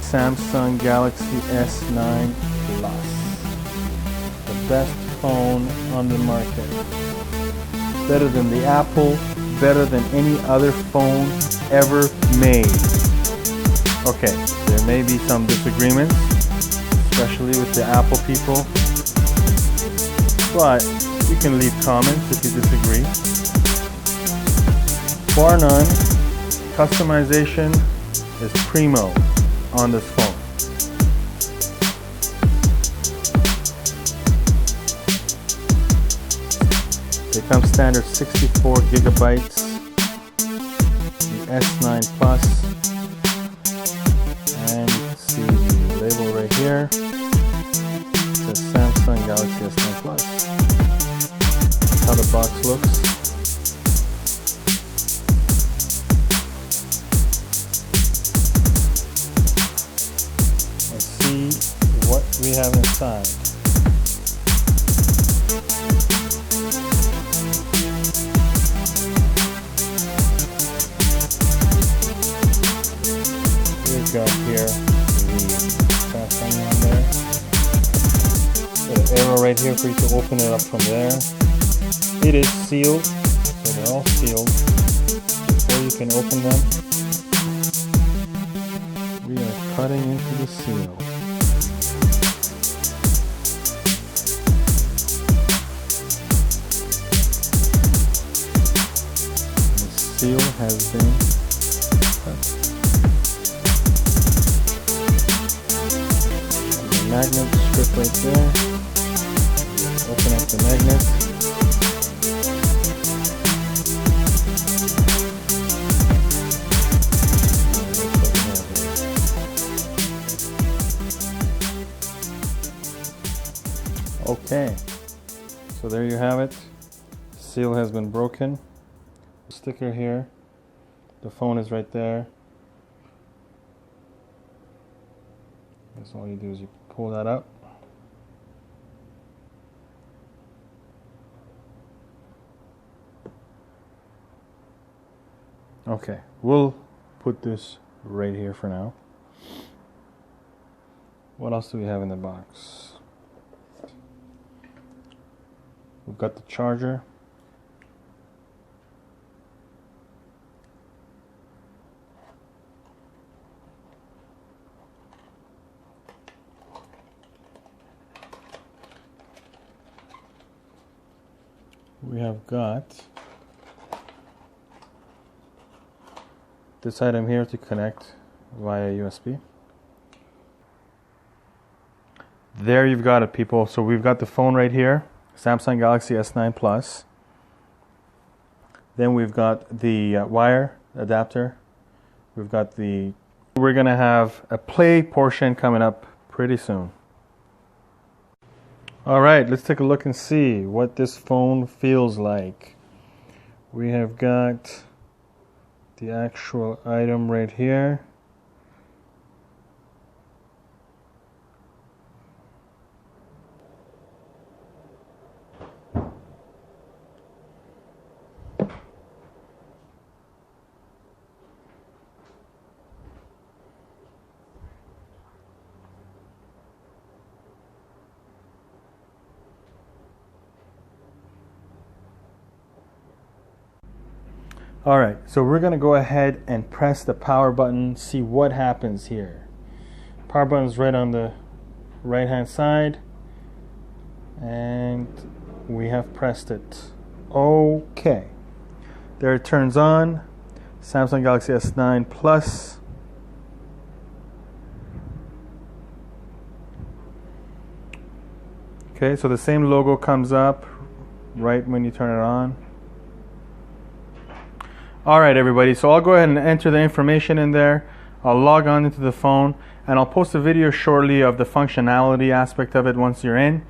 Samsung Galaxy S9 Plus. The best phone on the market. Better than the Apple, better than any other phone ever made. Okay, there may be some disagreements, especially with the Apple people, but you can leave comments if you disagree. Bar none, customization is primo on this phone. They come standard 64 gigabytes, the S9 Plus, and you can see the label right here. It says Samsung Galaxy S9 Plus. That's how the box looks. Let's see what we have inside. We've got here the Samsung on there. Got an arrow right here for you to open it up from there. It is sealed, so they're all sealed. Before you can open them, we are cutting into the seal. The seal has been cut. Magnet strip right there. Open up the magnet. Okay, so there you have it. Seal has been broken. Sticker here. The phone is right there. That's all you do is you pull that up. Okay, we'll put this right here for now. What else do we have in the box? We've got the charger. We have got this item here to connect via USB. There you've got it, people. So we've got the phone right here, Samsung Galaxy S9 Plus. Then we've got the wire adapter. We're gonna have a play portion coming up pretty soon. All right, let's take a look and see what this phone feels like. We have got the actual item right here. Alright, so we're going to go ahead and press the power button, see what happens here. Power button is right on the right hand side, and we have pressed it. Okay, there it turns on. Samsung Galaxy S9 Plus. Okay, so the same logo comes up right when you turn it on. Alright everybody, so I'll go ahead and enter the information in there. I'll log on into the phone and I'll post a video shortly of the functionality aspect of it once you're in,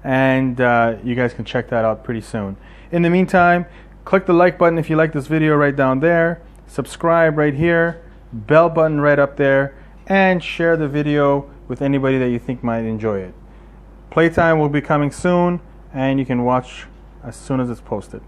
and you guys can check that out pretty soon. In the meantime, click the like button if you like this video right down there, subscribe right here, bell button right up there, and share the video with anybody that you think might enjoy it. Playtime will be coming soon and you can watch as soon as it's posted.